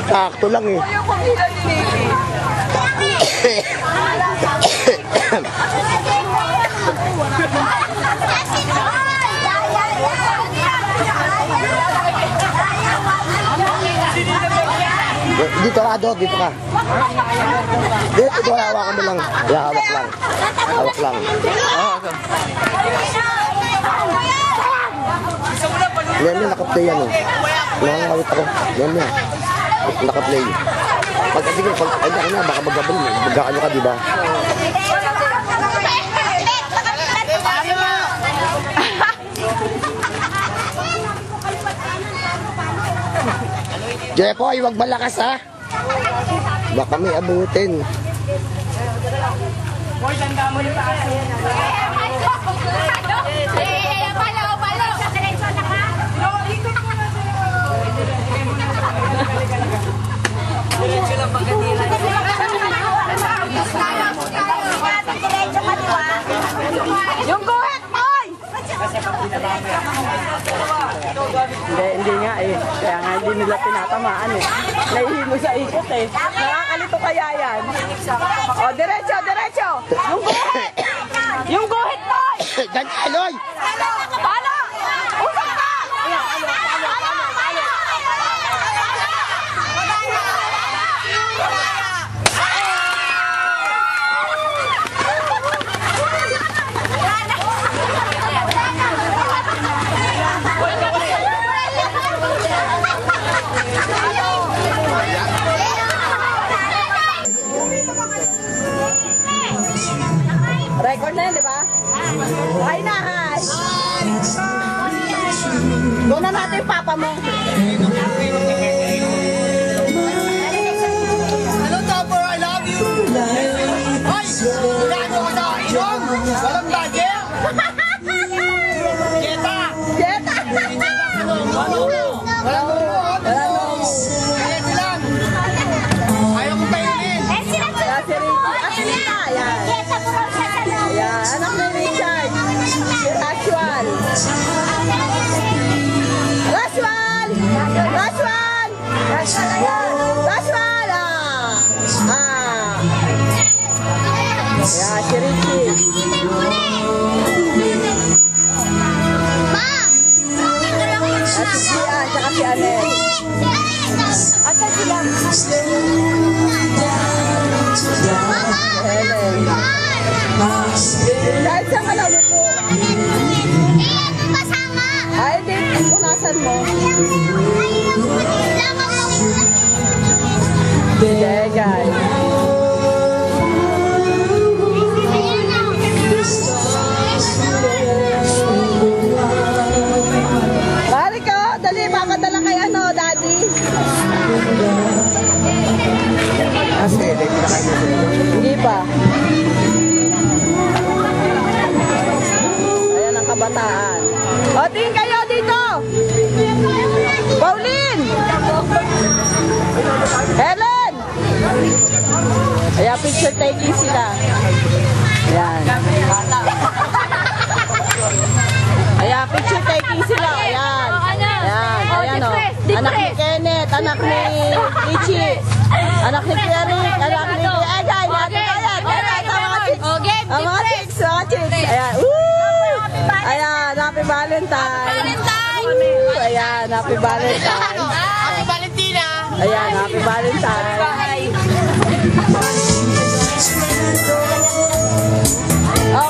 Sakto lang eh. Dito ka, Dog. Dito ka. Dito, hawakan mo lang. Hawak lang. Hawak lang. Yan yan, naka-play yan. Nakakawit ako. Yan yan. Naka-play. Sige, ay ako na, baka magabal mo. Magkakano ka, diba? Jepoy, huwag malakas ha. Baka may abutin. Boy, tanda mo yung taas. Diretso lang pagkatila. Yung guhit, boy! Hindi nga eh. Kaya nga hindi nila tinatamaan eh. Nahihimo sa ikot eh. Nakakalito kaya yan. O, diretso, diretso! Yung guhit! Yung guhit, boy! Aloy! Palo! Usap ka! Record na yan, di ba? Ay na, hay! Doon na natin yung papa mo. Hello, Topper, I love you! Ay! Pinano ko na! Inom! Walang bagay! Jeta! Jeta! Walang bumoon! Kaya silang! Ayaw ko painin! Asilita, yan. Yan, anak ni Richard. Si Rashwan. Rashwan! Rashwan! Rashwan! Yan, si Richie. At si Gian, saka si Annette. Asan sila? Helen. Dahil saan ka nalupo? Ay, di. Punasan mo. Degan. Bari ka. Dali, papadala kay ano, Daddy. Hindi pa. Ayan ang kabataan. O, tingin kayo dito. Pauline! Helen! Ayan, picture taking sila. Ayan. Ayan, picture taking sila. Ayan. Ayan. Ayan o. Anak ni Kenneth, anak ni Ichi, anak ni Pierrick, anak ni Egay. Ang mga chicks, mga chicks. Ayan. Ayan, happy Valentine. Ayan, happy Valentine. Happy Valentina! Ayan, happy Valentine. Oh,